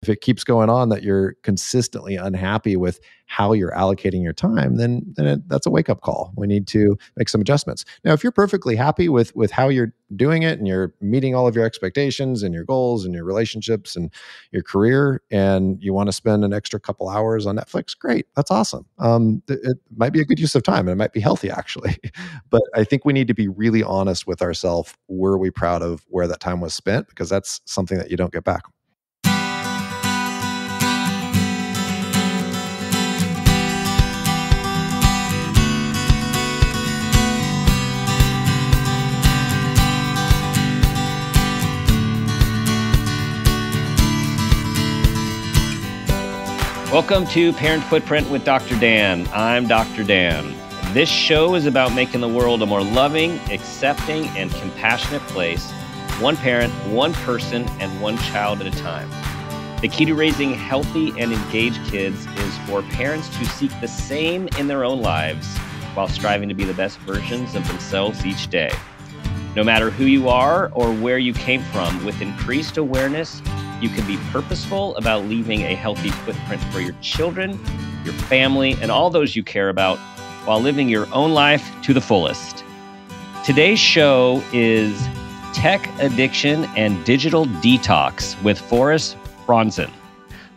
If it keeps going on that you're consistently unhappy with how you're allocating your time, then that's a wake-up call. We need to make some adjustments. Now, if you're perfectly happy with how you're doing it and you're meeting all of your expectations and your goals and your relationships and your career, and you want to spend an extra couple hours on Netflix, great. That's awesome. It might be a good use of time, and it might be healthy, actually. But I think we need to be really honest with ourselves. Were we proud of where that time was spent? Because that's something that you don't get back. Welcome to Parent Footprint with Dr. Dan. I'm Dr. Dan. This show is about making the world a more loving, accepting, and compassionate place, one parent, one person, and one child at a time. The key to raising healthy and engaged kids is for parents to seek the same in their own lives while striving to be the best versions of themselves each day. No matter who you are or where you came from, with increased awareness, you can be purposeful about leaving a healthy footprint for your children, your family, and all those you care about while living your own life to the fullest. Today's show is Tech Addiction and Digital Detox with Forrest Bronzan.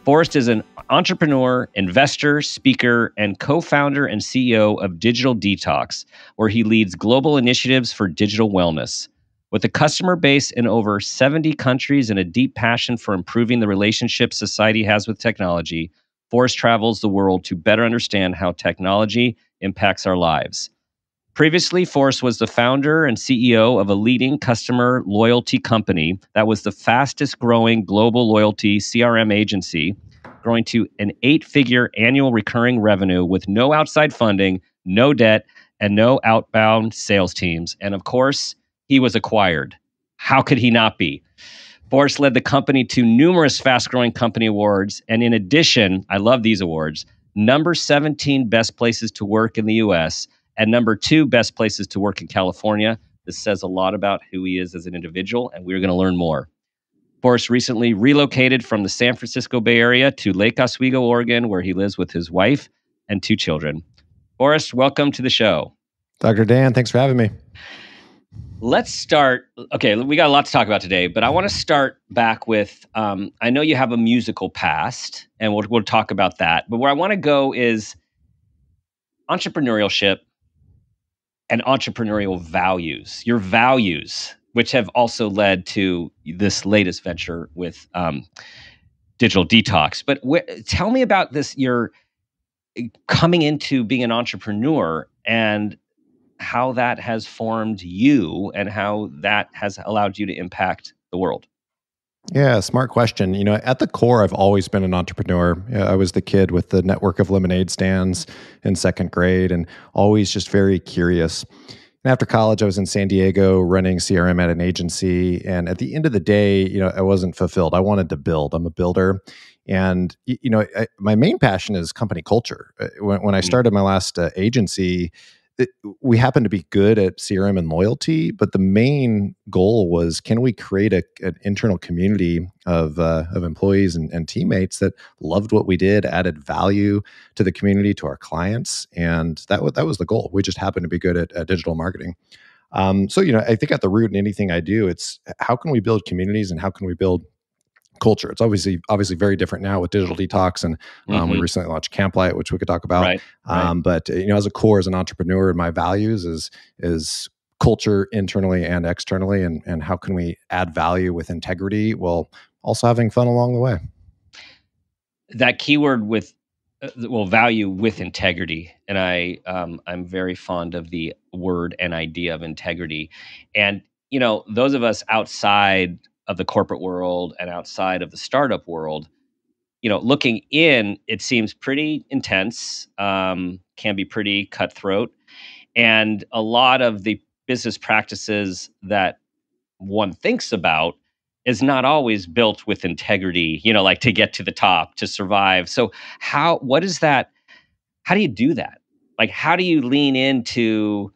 Forrest is an entrepreneur, investor, speaker, and co-founder and CEO of Digital Detox, where he leads global initiatives for digital wellness. With a customer base in over 70 countries and a deep passion for improving the relationship society has with technology, Forrest travels the world to better understand how technology impacts our lives. Previously, Forrest was the founder and CEO of a leading customer loyalty company that was the fastest growing global loyalty CRM agency, growing to an 8-figure annual recurring revenue with no outside funding, no debt, and no outbound sales teams. And of course, he was acquired. How could he not be? Forrest led the company to numerous fast-growing company awards. And in addition, I love these awards, number 17 best places to work in the US and number 2 best places to work in California. This says a lot about who he is as an individual, and we're going to learn more. Forrest recently relocated from the San Francisco Bay Area to Lake Oswego, Oregon, where he lives with his wife and 2 children. Forrest, welcome to the show. Dr. Dan, thanks for having me. Let's start. Okay, we got a lot to talk about today, but I want to start back with, I know you have a musical past, and we'll talk about that. But where I want to go is entrepreneurship and entrepreneurial values, your values, which have also led to this latest venture with Digital Detox. But tell me about this, your coming into being an entrepreneur and how that has formed you and how that has allowed you to impact the world. Yeah, smart question. At the core, I've always been an entrepreneur. I was the kid with the network of lemonade stands in 2nd grade and always just very curious. And after college, I was in San Diego running CRM at an agency. And at the end of the day, I wasn't fulfilled. I wanted to build. I'm a builder. And, my main passion is company culture. When I started my last agency, we happened to be good at CRM and loyalty, but the main goal was, can we create an internal community of employees and teammates that loved what we did, added value to the community, to our clients, and that was the goal. We just happened to be good at digital marketing. So I think at the root in anything I do, it's how can we build communities and how can we build culture. It's obviously very different now with Digital Detox, and we recently launched Camplight, which we could talk about. Right. But as a core, as an entrepreneur, my values is culture internally and externally, and how can we add value with integrity while also having fun along the way. That keyword with value with integrity, and I'm very fond of the word and idea of integrity. And those of us outside of the corporate world and outside of the startup world, looking in, it seems pretty intense, can be pretty cutthroat. And a lot of the business practices that one thinks about is not always built with integrity, like to get to the top, to survive. So how do you do that? Like, how do you lean into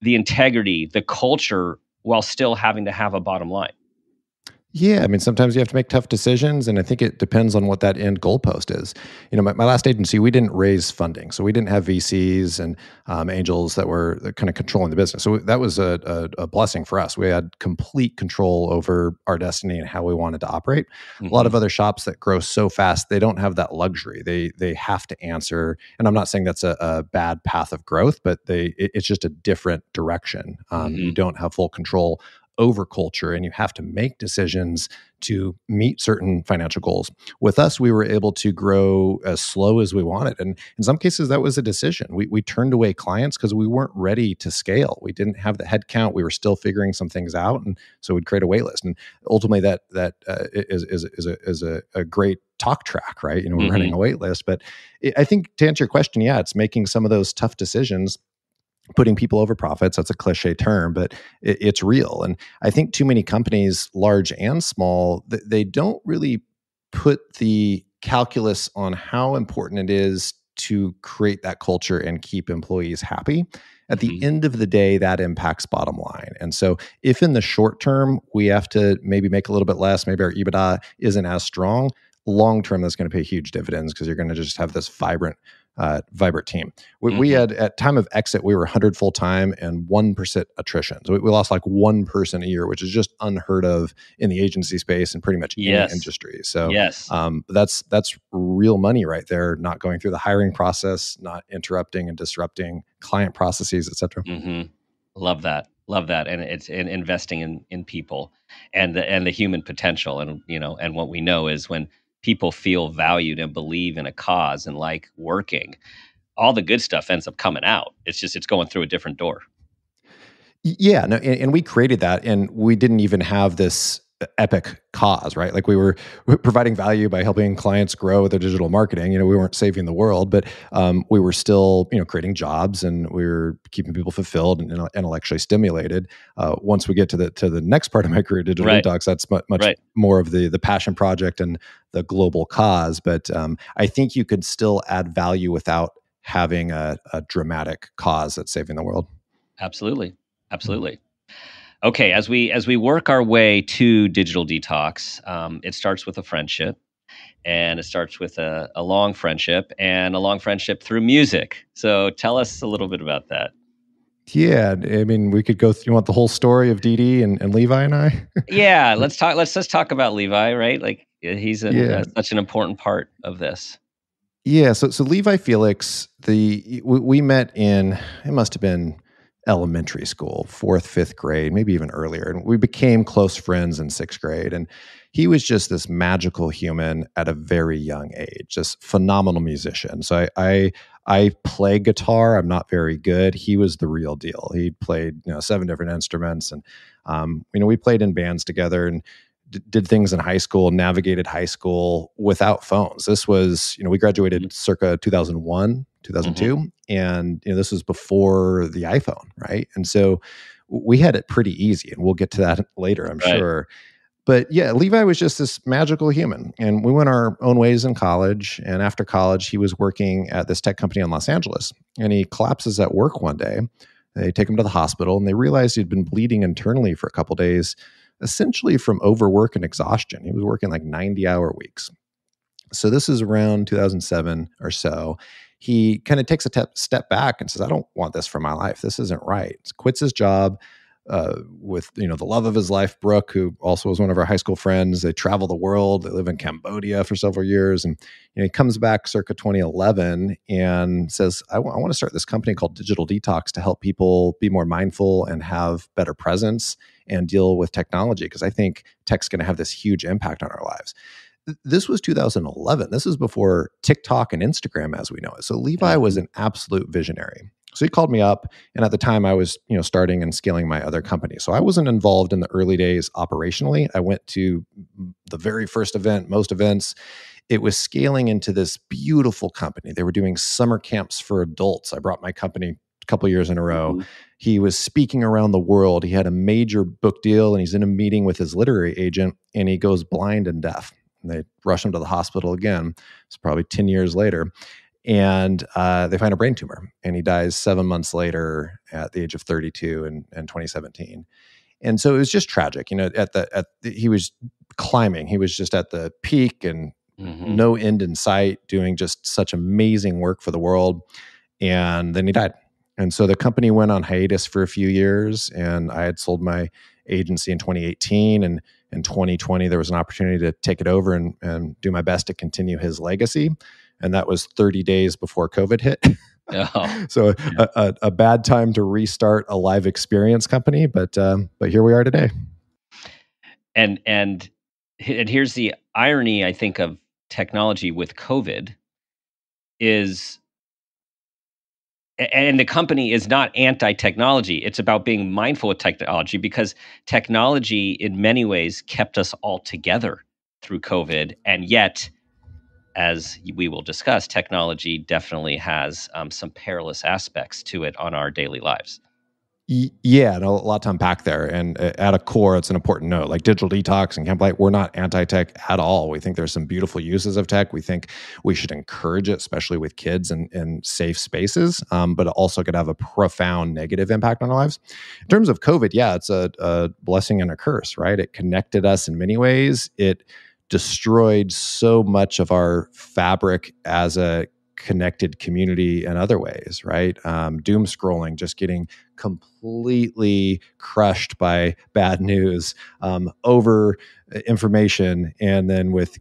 the integrity, the culture, while still having to have a bottom line? Yeah, I mean, sometimes you have to make tough decisions, and I think it depends on what that end goalpost is. My last agency, we didn't raise funding, so we didn't have VCs and angels that were kind of controlling the business. So that was a blessing for us. We had complete control over our destiny and how we wanted to operate. A lot Hmm. of other shops that grow so fast, they don't have that luxury. They have to answer, and I'm not saying that's a bad path of growth, but it's just a different direction. You Hmm. don't have full control over culture, and you have to make decisions to meet certain financial goals. With us, we were able to grow as slow as we wanted. And in some cases, that was a decision. We turned away clients because we weren't ready to scale. We didn't have the headcount. We were still figuring some things out. And so we'd create a wait list. And ultimately, that is a great talk track, right? We're Hmm. running a wait list. But I think to answer your question, yeah, it's making some of those tough decisions, putting people over profits. That's a cliche term, but it's real. And I think too many companies, large and small, they don't really put the calculus on how important it is to create that culture and keep employees happy. At the Hmm. end of the day, that impacts bottom line. And so if in the short term we have to maybe make a little bit less, maybe our EBITDA isn't as strong, long term that's going to pay huge dividends because you're going to just have this vibrant team. We Hmm. had, at time of exit, we were 100 full time and 1% attrition. So we lost like one person a year, which is just unheard of in the agency space and pretty much any Yes. industry. So Yes. that's real money right there. Not going through the hiring process, not interrupting and disrupting client processes, et cetera. Hmm. Love that. Love that. And it's in investing in people and the human potential. And and what we know is when people feel valued and believe in a cause and like working, all the good stuff ends up coming out. It's going through a different door. Yeah, no, and we created that, and we didn't even have this epic cause, right? Like we were providing value by helping clients grow with their digital marketing. We weren't saving the world, but we were still, creating jobs, and we were keeping people fulfilled and intellectually stimulated. Once we get to the next part of my career, digital Right. detox, that's much Right. more of the passion project and the global cause. But I think you could still add value without having a dramatic cause that's saving the world. Absolutely. Absolutely. Okay, as we work our way to digital detox, it starts with a friendship, and it starts with a long friendship, and a long friendship through music. So tell us a little bit about that. Yeah, I mean, we could go. You want the whole story of Dee Dee and Levi and I? Yeah, let's talk. Let's just talk about Levi, right? Like he's Yeah, such an important part of this. yeah. So Levi Felix, we met in, it must have been elementary school, fourth, fifth grade, maybe even earlier, and we became close friends in sixth grade. And he was just this magical human at a very young age, just phenomenal musician. So I play guitar. I'm not very good. He was the real deal. He played 7 different instruments, and we played in bands together and did things in high school, navigated high school without phones. This was, we graduated circa 2001, Hmm. 2002, and this was before the iPhone, right? And so we had it pretty easy, and we'll get to that later, I'm Right. sure. But yeah, Levi was just this magical human, and we went our own ways in college. And after college, he was working at this tech company in Los Angeles, and he collapses at work one day. They take him to the hospital, and they realized he'd been bleeding internally for a couple days, essentially from overwork and exhaustion. He was working like 90-hour weeks. So this is around 2007 or so. He kind of takes a step back and says, I don't want this for my life. This isn't right. Quits his job with the love of his life, Brooke, who also was one of our high school friends. They travel the world. They live in Cambodia for several years. And he comes back circa 2011 and says, I want to start this company called Digital Detox to help people be more mindful and have better presence and deal with technology, because I think tech's going to have this huge impact on our lives. This was 2011. This is before TikTok and Instagram as we know it. So Levi was Hmm. an absolute visionary. So he called me up, and at the time I was, starting and scaling my other company. So I wasn't involved in the early days operationally. I went to the very first event, most events. It was scaling into this beautiful company. They were doing summer camps for adults. I brought my company a couple years in a row. Hmm. He was speaking around the world. He had a major book deal, and he's in a meeting with his literary agent, and he goes blind and deaf. And they rush him to the hospital again. It's probably 10 years later. And they find a brain tumor, and he dies 7 months later at the age of 32 in 2017. And so it was just tragic. He was climbing. He was just at the peak and no end in sight, doing just such amazing work for the world. And then he died. And so the company went on hiatus for a few years, and I had sold my agency in 2018. And in 2020, there was an opportunity to take it over and do my best to continue his legacy. And that was 30 days before COVID hit. So a bad time to restart a live experience company, but here we are today. And here's the irony, I think, of technology with COVID is, and the company is not anti-technology. It's about being mindful of technology, because technology in many ways kept us all together through COVID. And yet, as we will discuss, technology definitely has some perilous aspects to it on our daily lives. Yeah, and a lot to unpack there. And at a core, it's an important note. Like digital detox and Camp Light, we're not anti-tech at all. We think there's some beautiful uses of tech. We think we should encourage it, especially with kids and in safe spaces. But it also could have a profound negative impact on our lives. In terms of COVID, yeah, it's a blessing and a curse, right? It connected us in many ways. It destroyed so much of our fabric as a connected community in other ways, right? Doom scrolling, just getting completely crushed by bad news, over information, and then with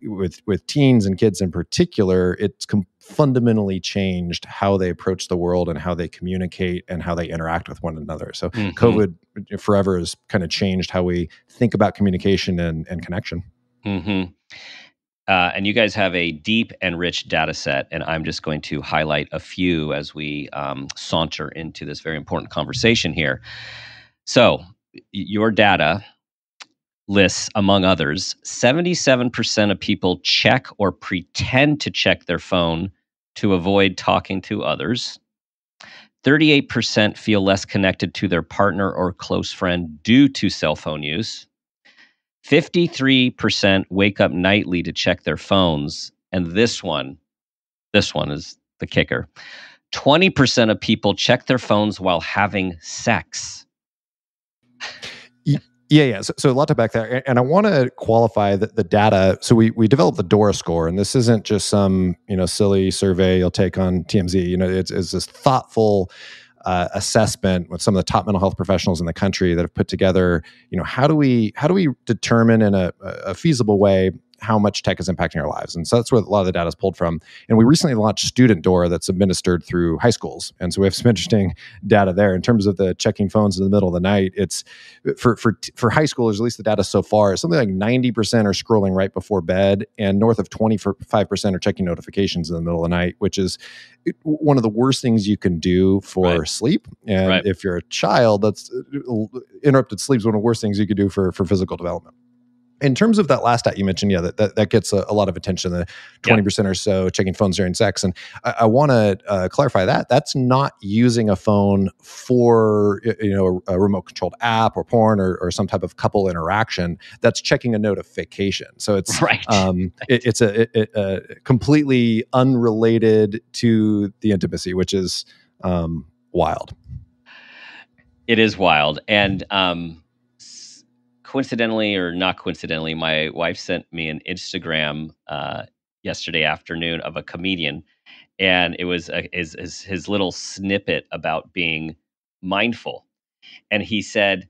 teens and kids in particular, it's fundamentally changed how they approach the world and how they communicate and how they interact with one another. So COVID forever has kind of changed how we think about communication and connection. And you guys have a deep and rich data set, and I'm just going to highlight a few as we saunter into this very important conversation here. So your data lists, among others, 77% of people check or pretend to check their phone to avoid talking to others. 38% feel less connected to their partner or close friend due to cell phone use. 53% wake up nightly to check their phones. And this one is the kicker. 20% of people check their phones while having sex. Yeah. So a lot to back there. And I want to qualify the data. So we developed the DORA score, and this isn't just some, silly survey you'll take on TMZ. It's this thoughtful assessment with some of the top mental health professionals in the country that have put together, how do we determine in a feasible way how much tech is impacting our lives. And so that's where a lot of the data is pulled from. And we recently launched Student Dora that's administered through high schools. And so we have some interesting data there in terms of the checking phones in the middle of the night. It's for high schoolers, at least the data so far, is something like 90% are scrolling right before bed, and north of 25% are checking notifications in the middle of the night, which is one of the worst things you can do for sleep. And if you're a child, that's interrupted sleep is one of the worst things you could do for physical development. In terms of that last stat you mentioned, that gets a lot of attention, the 20% or so checking phones during sex. And I want to clarify that's not using a phone for a remote controlled app or porn or some type of couple interaction. That's checking a notification. So it's it's a completely unrelated to the intimacy, which is wild. It is wild. And coincidentally or not coincidentally, my wife sent me an Instagram yesterday afternoon of a comedian, and it was his little snippet about being mindful. And he said,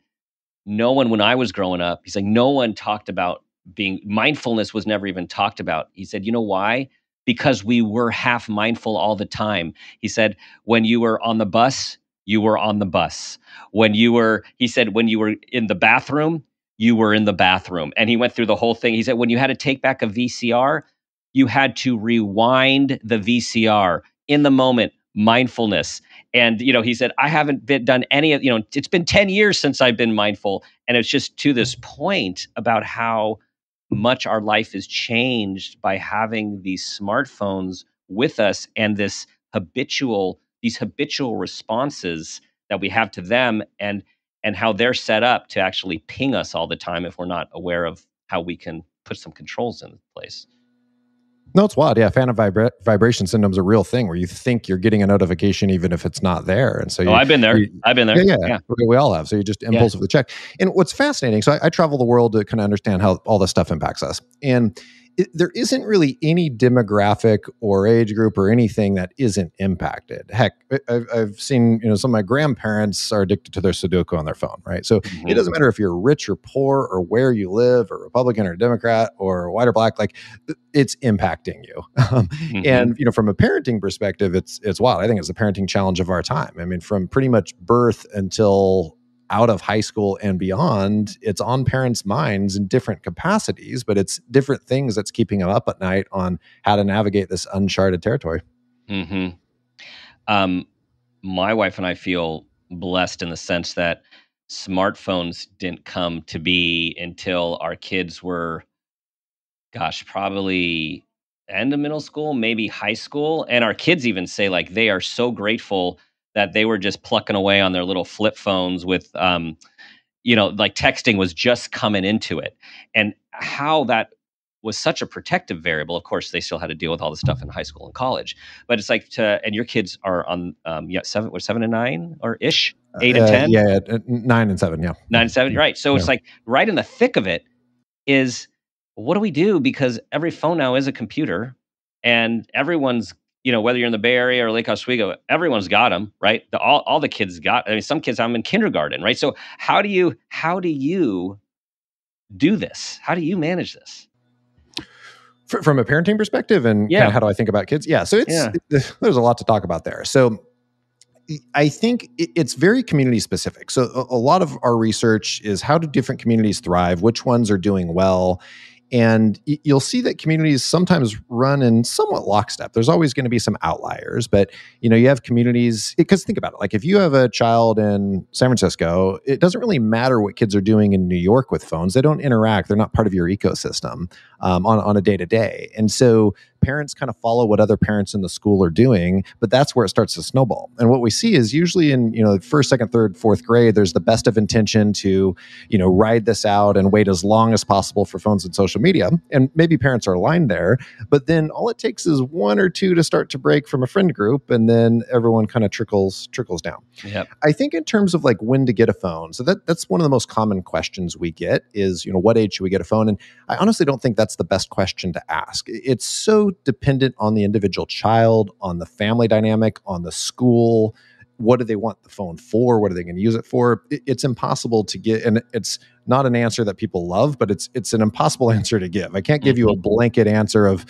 no one, when I was growing up, he's like, no one talked about being mindfulness was never even talked about. He said, you know why? Because we were half mindful all the time. He said, when you were on the bus, you were on the bus. He said, when you were in the bathroom, you were in the bathroom. And he went through the whole thing. He said, when you had to take back a VCR, you had to rewind the VCR in the moment, mindfulness. And, he said, I haven't done any of, it's been 10 years since I've been mindful. And it's just to this point about how much our life is changed by having these smartphones with us and these habitual responses that we have to them, and how they're set up to actually ping us all the time if we're not aware of how we can put some controls in place. No, it's wild. Yeah, phantom vibration syndrome is a real thing where you think you're getting a notification even if it's not there, and so Oh, I've been there. I've been there. yeah, Yeah. we all have. So you just Yeah. impulsively check. And what's fascinating, so I travel the world to kind of understand how all this stuff impacts us, and there isn't really any demographic or age group or anything that isn't impacted. Heck, I've seen, some of my grandparents are addicted to their Sudoku on their phone, right? So it doesn't matter if you're rich or poor or where you live or Republican or Democrat or white or black, like it's impacting you. And, from a parenting perspective, it's wild. I think it's the parenting challenge of our time. I mean, from pretty much birth until out of high school and beyond, it's on parents' minds in different capacities, but it's different things that's keeping them up at night on how to navigate this uncharted territory. My wife and I feel blessed in the sense that smartphones didn't come to be until our kids were, probably end of middle school, maybe high school. And our kids even say like they are so grateful that they were just plucking away on their little flip phones with, like texting was just coming into it, and how that was such a protective variable. Of course, they still had to deal with all the stuff in high school and college, but it's like and your kids are on, 7 and 9 or ish, 8 and 10, yeah, 9 and 7, yeah, 9 and 7, right? So it's like right in the thick of it is, what do we do? Because every phone now is a computer, and everyone's, whether you're in the Bay Area or Lake Oswego, everyone's got them, right? All the kids got. I mean, some kids have them in kindergarten, right? So how do you do this? How do you manage this? From a parenting perspective, and kind of how do I think about kids? Yeah, so there's a lot to talk about there. So I think it's very community specific. So a lot of our research is how do different communities thrive, which ones are doing well. And you'll see that communities sometimes run in somewhat lockstep. There's always going to be some outliers, but you have communities, because think about it. Like if you have a child in San Francisco, it doesn't really matter what kids are doing in New York with phones. They don't interact. They're not part of your ecosystem on a day to day. And so parents kind of follow what other parents in the school are doing, but that's where it starts to snowball. And what we see is usually in first, second, third, fourth grade, there's the best of intention to ride this out and wait as long as possible for phones and social media. And maybe parents are aligned there, but then all it takes is one or two to start to break from a friend group, and then everyone kind of trickles down. Yep. I think in terms of like when to get a phone, so that's one of the most common questions we get is, what age should we get a phone? And I honestly don't think that's the best question to ask. It's so dependent on the individual child, on the family dynamic, on the school. What do they want the phone for? What are they going to use it for? It's impossible to get, and it's not an answer that people love, but it's an impossible answer to give. I can't give you a blanket answer of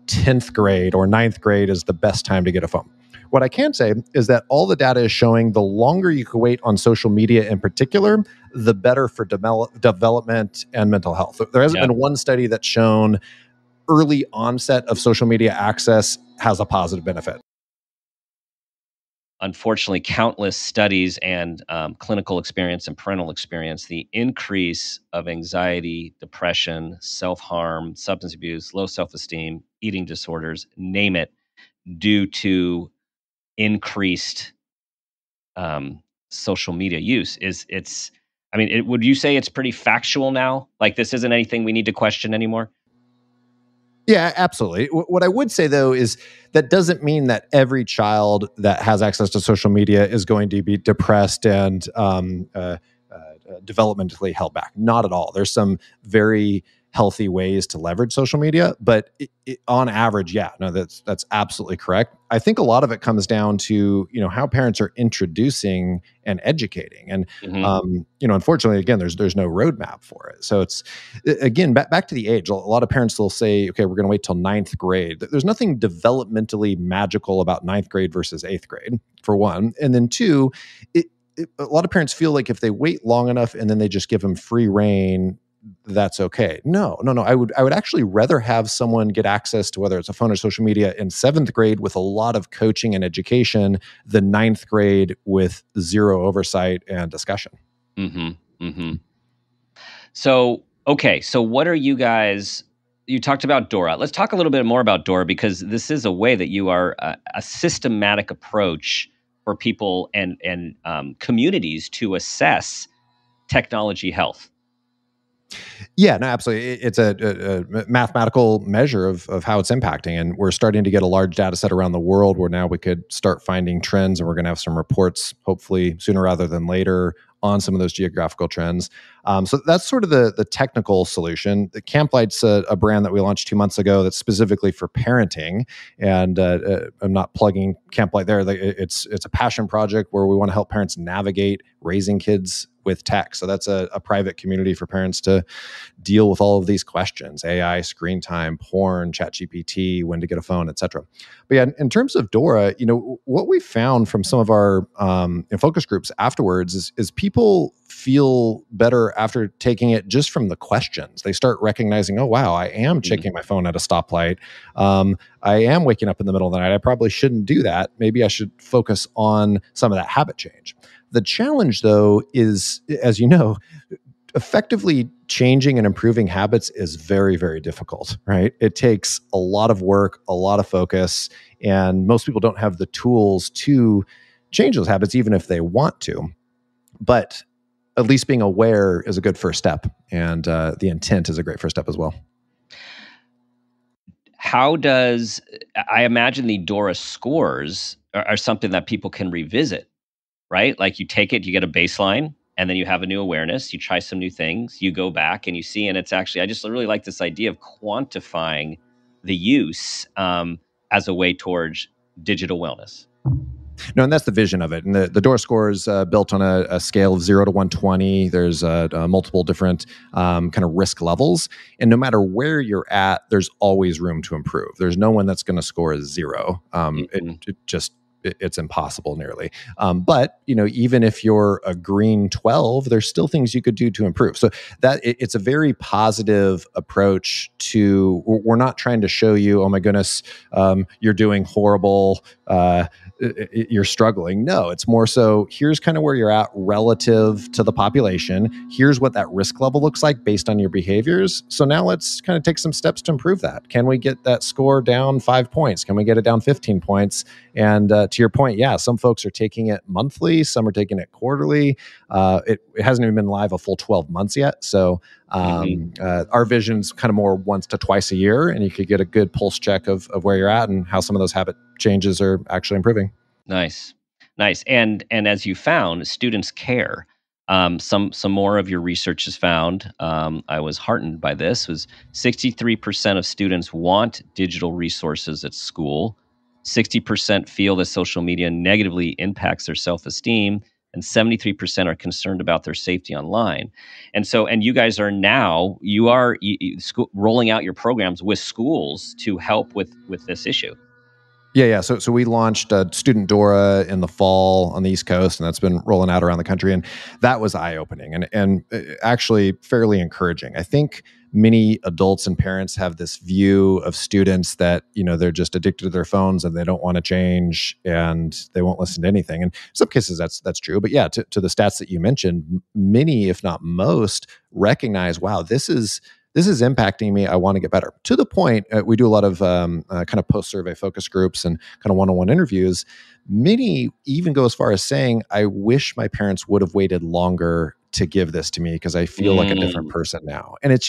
10th grade or 9th grade is the best time to get a phone. What I can say is that all the data is showing the longer you can wait on social media in particular, the better for development and mental health. There hasn't been one study that's shown early onset of social media access has a positive benefit. Unfortunately, countless studies and clinical experience and parental experience, the increase of anxiety, depression, self-harm, substance abuse, low self-esteem, eating disorders, name it, due to increased social media use would you say it's pretty factual now? Like this isn't anything we need to question anymore? Yeah, absolutely. What I would say, though, is that doesn't mean that every child that has access to social media is going to be depressed and developmentally held back. Not at all. There's some very healthy ways to leverage social media, but on average, that's absolutely correct. I think a lot of it comes down to how parents are introducing and educating, and unfortunately, again, there's no roadmap for it. So it's again back to the age. A lot of parents will say, okay, we're going to wait till 9th grade. There's nothing developmentally magical about 9th grade versus 8th grade, for one, and then two, a lot of parents feel like if they wait long enough and then they just give them free reign, that's okay. No. I would actually rather have someone get access to whether it's a phone or social media in 7th grade with a lot of coaching and education than 9th grade with zero oversight and discussion. So, okay. So what are you guys, you talked about Dora. Let's talk a little bit more about Dora, because this is a way that you are a systematic approach for people and communities to assess technology health. Yeah, no, absolutely. It's a mathematical measure of how it's impacting. And we're starting to get a large data set around the world where now we could start finding trends, and we're going to have some reports, hopefully sooner rather than later, on some of those geographical trends. So that's sort of the technical solution. The Camp Light's a brand that we launched 2 months ago that's specifically for parenting. And I'm not plugging Camp Light there. It's a passion project where we want to help parents navigate raising kids with tech. So that's a private community for parents to deal with all of these questions: AI, screen time, porn, chat GPT, when to get a phone, etc. But yeah, in terms of Dora, what we found from some of our in focus groups afterwards is people feel better after taking it just from the questions. They start recognizing, oh wow, I am checking my phone at a stoplight. I am waking up in the middle of the night. I probably shouldn't do that. Maybe I should focus on some of that habit change. The challenge, though, is, as you know, effectively changing and improving habits is very, very difficult, right? It takes a lot of work, a lot of focus, and most people don't have the tools to change those habits, even if they want to. But at least being aware is a good first step, and the intent is a great first step as well. I imagine the Dora scores are something that people can revisit, right? Like you take it, you get a baseline, and then you have a new awareness, you try some new things, you go back and you see, and it's actually, I just really like this idea of quantifying the use as a way towards digital wellness. No, and that's the vision of it. And the Dora score is built on a scale of 0 to 120. There's multiple different kind of risk levels. And no matter where you're at, there's always room to improve. There's no one that's going to score a 0. It's impossible nearly. But even if you're a green 12, there's still things you could do to improve. So that it's a very positive approach to. We're not trying to show you, oh my goodness, you're doing horrible. You're struggling. No, it's more so, here's kind of where you're at relative to the population. Here's what that risk level looks like based on your behaviors. So now let's kind of take some steps to improve that. Can we get that score down 5 points? Can we get it down 15 points? And to your point, yeah, some folks are taking it monthly, some are taking it quarterly. It hasn't even been live a full 12 months yet. So our vision's kind of more once to twice a year, and you could get a good pulse check of where you're at and how some of those habit changes are actually improving. Nice. And as you found, students care. Some more of your research has found. I was heartened by this. Was 63% of students want digital resources at school. 60% feel that social media negatively impacts their self-esteem, and 73% are concerned about their safety online. And you guys are now rolling out your programs with schools to help with this issue. Yeah. So we launched Student Dora in the fall on the East Coast, and that's been rolling out around the country. And that was eye-opening and actually fairly encouraging. I think many adults and parents have this view of students that, they're just addicted to their phones and they don't want to change and they won't listen to anything. And in some cases that's true. But yeah, to the stats that you mentioned, many, if not most, recognize, wow, this is impacting me. I want to get better. To the point, we do a lot of kind of post-survey focus groups and kind of one-on-one interviews. Many even go as far as saying, I wish my parents would have waited longer to give this to me because I feel like a different person now. And it's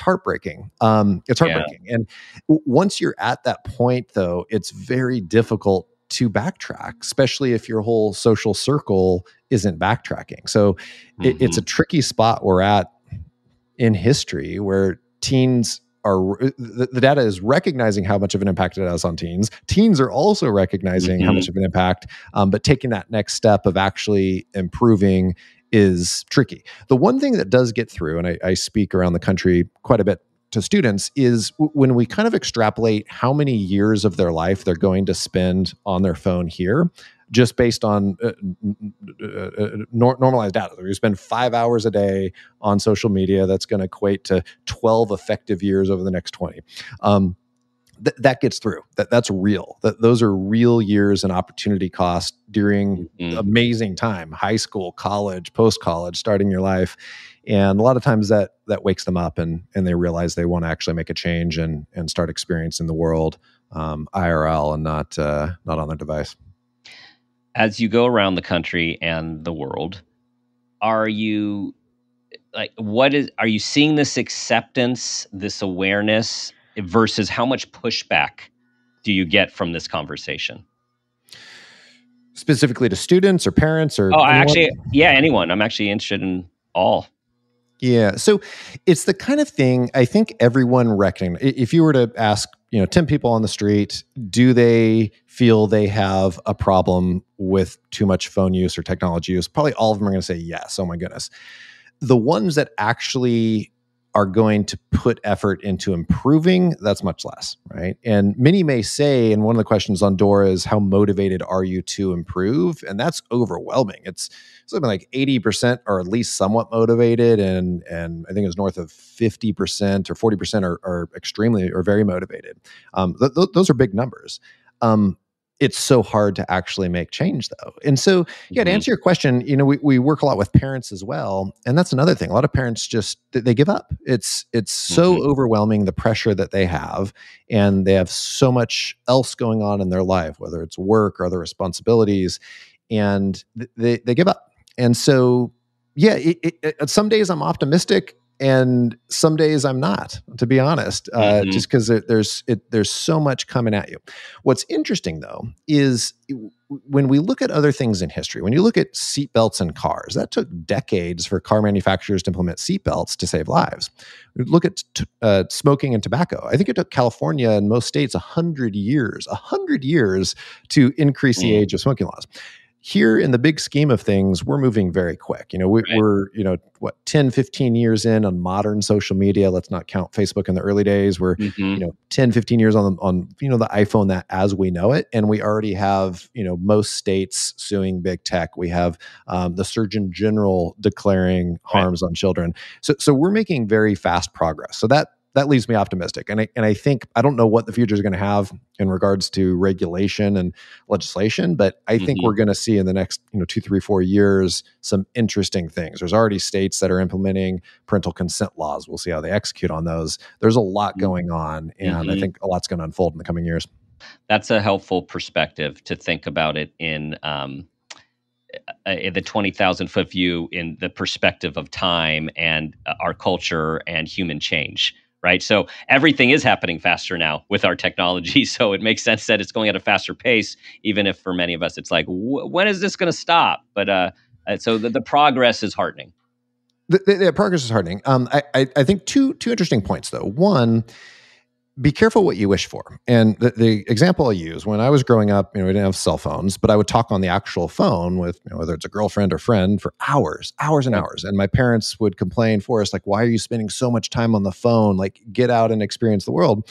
heartbreaking. It's heartbreaking. Yeah. And once you're at that point, though, it's very difficult to backtrack, especially if your whole social circle isn't backtracking. So it's a tricky spot we're at in history where teens are, the data is recognizing how much of an impact it has on teens. Teens are also recognizing how much of an impact, but taking that next step of actually improving is tricky. The one thing that does get through, and I speak around the country quite a bit to students, is when we kind of extrapolate how many years of their life they're going to spend on their phone here, just based on normalized data. You spend 5 hours a day on social media, that's going to equate to 12 effective years over the next 20. That gets through. That's real. Those are real years and opportunity cost during amazing time, high school, college, post-college, starting your life. And a lot of times that wakes them up and they realize they want to actually make a change and start experiencing the world IRL and not on their device. As you go around the country and the world, are you like, are you seeing this acceptance, this awareness versus how much pushback do you get from this conversation? Specifically to students or parents or Oh, anyone? yeah, anyone. I'm actually interested in all. Yeah. So it's the kind of thing I think everyone recognizes. If you were to ask, 10 people on the street, do they feel they have a problem with too much phone use or technology use? Probably all of them are going to say yes. Oh my goodness. The ones that actually are going to put effort into improving, that's much less, right? And many may say, and one of the questions on Dora is, how motivated are you to improve? And that's overwhelming. It's something like 80% are at least somewhat motivated, and I think it's north of 50% or 40% are extremely or very motivated. Those are big numbers. It's so hard to actually make change, though. And so, yeah, to Mhm. answer your question, we work a lot with parents as well, and that's another thing. A lot of parents just they give up. It's so Mhm. overwhelming, the pressure that they have, and they have so much else going on in their life, whether it's work or other responsibilities, and they give up. And so, yeah, some days I'm optimistic, and some days I'm not, to be honest, Mhm. just because there's so much coming at you. What's interesting, though, is when we look at other things in history, when you look at seatbelts in cars, that took decades for car manufacturers to implement seatbelts to save lives. Look at smoking and tobacco. I think it took California and most states 100 years to increase the Mm. age of smoking laws. Here in the big scheme of things, we're moving very quick. Right. We're, 10, 15 years in on modern social media. Let's not count Facebook in the early days. We're, Mhm. 10, 15 years on the iPhone that as we know it. And we already have, most states suing big tech. We have the Surgeon General declaring Right. harms on children. So we're making very fast progress. So that leaves me optimistic. And I think, I don't know what the future is going to have in regards to regulation and legislation, but I think Mhm. we're going to see in the next 2, 3, 4 years some interesting things. There's already states that are implementing parental consent laws. We'll see how they execute on those. There's a lot going on, and I Mhm. think a lot's going to unfold in the coming years. That's a helpful perspective to think about it in the 20,000-foot view, in the perspective of time and our culture and human change, right? So everything is happening faster now with our technology. So it makes sense that it's going at a faster pace, even if for many of us it's like, when is this going to stop? But so the progress is heartening. The progress is heartening. I think two interesting points, though. One, be careful what you wish for. And the example I use, when I was growing up, we didn't have cell phones, but I would talk on the actual phone with, whether it's a girlfriend or friend, for hours and Right. hours. And my parents would complain for us, like, why are you spending so much time on the phone? Like, get out and experience the world.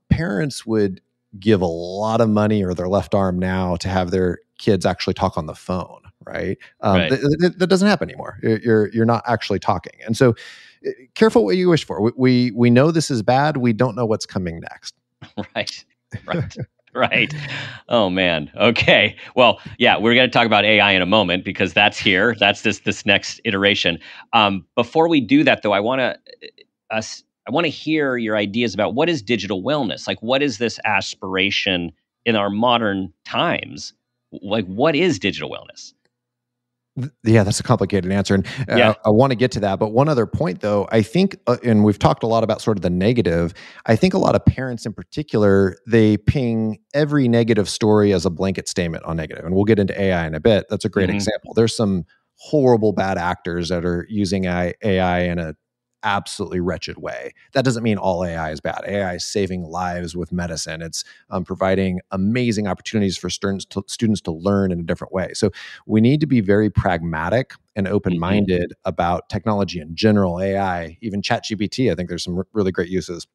Parents would give a lot of money or their left arm now to have their kids actually talk on the phone, right? Right. That doesn't happen anymore. You're not actually talking. And so, careful what you wish for. We know this is bad. We don't know what's coming next. Right. Right. Right. Oh man. Okay. Well, yeah, we're going to talk about AI in a moment because that's here. That's this next iteration. Before we do that, though, I want to hear your ideas about what is digital wellness. Like, what is this aspiration in our modern times? Like, what is digital wellness? Yeah, that's a complicated answer, and Yeah. I want to get to that. But one other point, though, I think, and we've talked a lot about sort of the negative. I think a lot of parents, in particular, they ping every negative story as a blanket statement on negative. And we'll get into AI in a bit. That's a great Hmm. example. There's some horrible bad actors that are using AI in a absolutely wretched way. That doesn't mean all AI is bad. AI is saving lives with medicine. It's providing amazing opportunities for students to learn in a different way. So we need to be very pragmatic and Hmm. open-minded about technology in general, AI, even ChatGPT. I think there's some really great uses.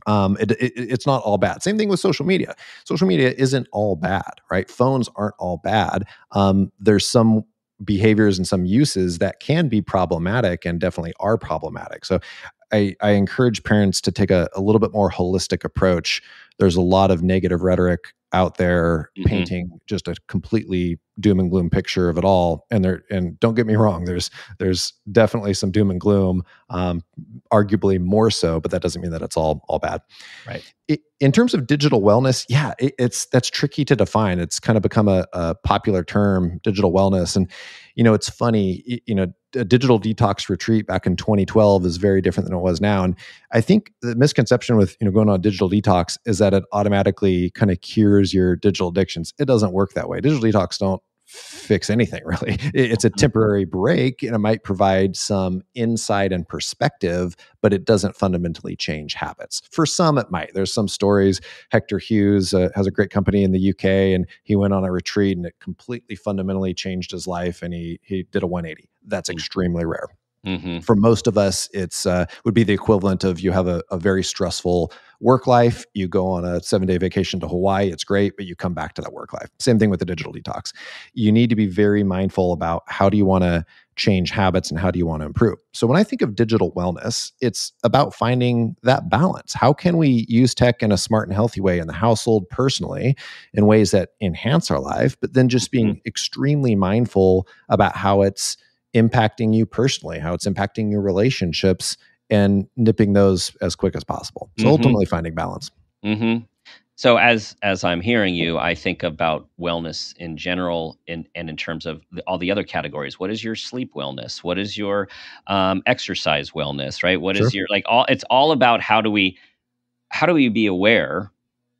It's not all bad. Same thing with social media. Social media isn't all bad, right? Phones aren't all bad. There's some behaviors and some uses that can be problematic and definitely are problematic. So I encourage parents to take a little bit more holistic approach. There's a lot of negative rhetoric out there Hmm. painting just a completely doom and gloom picture of it all. And don't get me wrong, there's definitely some doom and gloom, arguably more so, but that doesn't mean that it's all bad. Right. In terms of digital wellness, yeah, that's tricky to define. It's kind of become a popular term, digital wellness, and it's funny. a digital detox retreat back in 2012 is very different than it was now. And I think the misconception with going on a digital detox is that it automatically kind of cures your digital addictions. It doesn't work that way. Digital detox don't fix anything really. It's a temporary break, and it might provide some insight and perspective, but it doesn't fundamentally change habits. For some, it might. There's some stories. Hector Hughes has a great company in the UK, and he went on a retreat, and it completely fundamentally changed his life, and he did a 180. That's extremely rare. Mm-hmm. For most of us, it's would be the equivalent of you have a very stressful work life. You go on a 7-day vacation to Hawaii. It's great, but you come back to that work life. Same thing with the digital detox. You need to be very mindful about how do you want to change habits and how do you want to improve. So when I think of digital wellness, it's about finding that balance. How can we use tech in a smart and healthy way in the household, personally, in ways that enhance our life, but then just being extremely mindful about how it's impacting you personally, how it's impacting your relationships, and nipping those as quick as possible. So ultimately finding balance. Mm-hmm. So as I'm hearing you, I think about wellness in general, and in terms of all the other categories. What is your sleep wellness? What is your exercise wellness? Right? What is Sure. your It's all about how do we be aware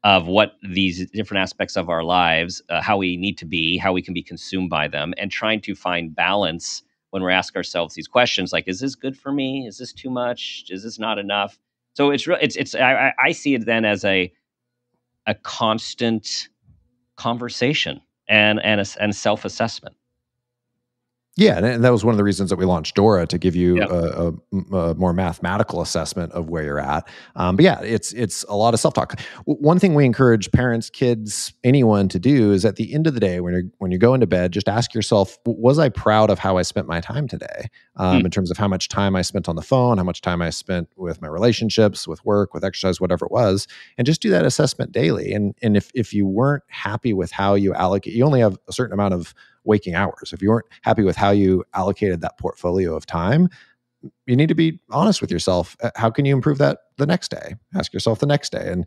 of what these different aspects of our lives, how we need to be, how we can be consumed by them, and trying to find balance when we ask ourselves these questions, like, is this good for me? Is this too much? Is this not enough? So I see it then as a constant conversation and self-assessment. Yeah, and that was one of the reasons that we launched Dora, to give you Yep. a more mathematical assessment of where you're at. But yeah, it's a lot of self-talk. One thing we encourage parents, kids, anyone to do is, at the end of the day, when you go into bed, just ask yourself, was I proud of how I spent my time today? In terms of how much time I spent on the phone, how much time I spent with my relationships, with work, with exercise, whatever it was, and just do that assessment daily. And if you weren't happy with how you allocate, you only have a certain amount of waking hours. If you weren't happy with how you allocated that portfolio of time, you need to be honest with yourself. How can you improve that the next day? Ask yourself the next day. And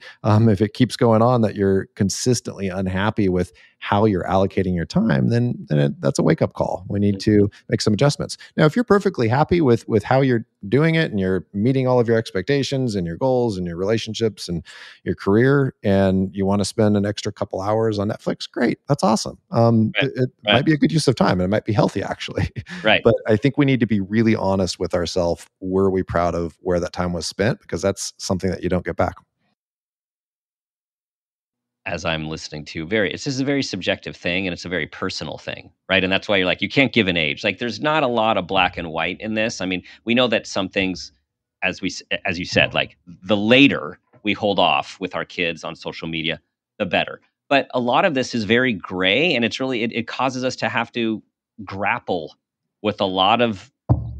if it keeps going on that you're consistently unhappy with how you're allocating your time, then that's a wake up call. We need to make some adjustments. Now, if you're perfectly happy with how you're doing it, and you're meeting all of your expectations and your goals and your relationships and your career, and you want to spend an extra couple hours on Netflix, great. That's awesome. It might be a good use of time, and it might be healthy, actually. Right. But I think we need to be really honest with ourselves. Were we proud of where that time was spent? Because that's something that you don't get back. As I'm listening to, this is a very subjective thing, and it's a very personal thing, right? And that's why you're like, you can't give an age. Like, there's not a lot of black and white in this. I mean, we know that some things, as you said, like, the later we hold off with our kids on social media, the better. But a lot of this is very gray, and it causes us to have to grapple with a lot of,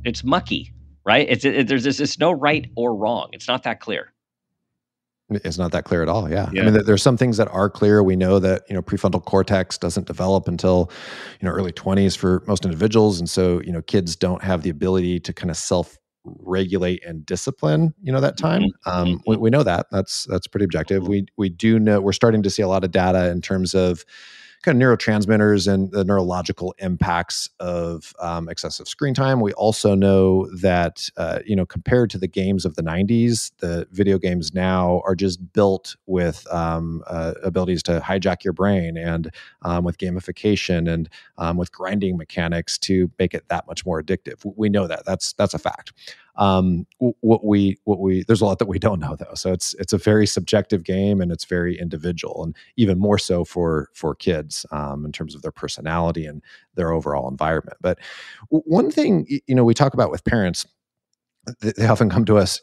it's mucky, right? There's no right or wrong. It's not that clear. It's not that clear at all. Yeah. I Yeah. mean, there's some things that are clear. We know that, prefrontal cortex doesn't develop until, early 20s for most individuals. And so, kids don't have the ability to kind of self-regulate and discipline, that time. We know that. That's pretty objective. We do know, we're starting to see a lot of data in terms of kind of neurotransmitters and the neurological impacts of excessive screen time. We also know that, compared to the games of the 90s, the video games now are just built with abilities to hijack your brain, and with gamification, and with grinding mechanics to make it that much more addictive. We know that. That's a fact. There's a lot that we don't know, though. So it's a very subjective game, and it's very individual, and even more so for kids, in terms of their personality and their overall environment. But one thing, we talk about with parents, they often come to us,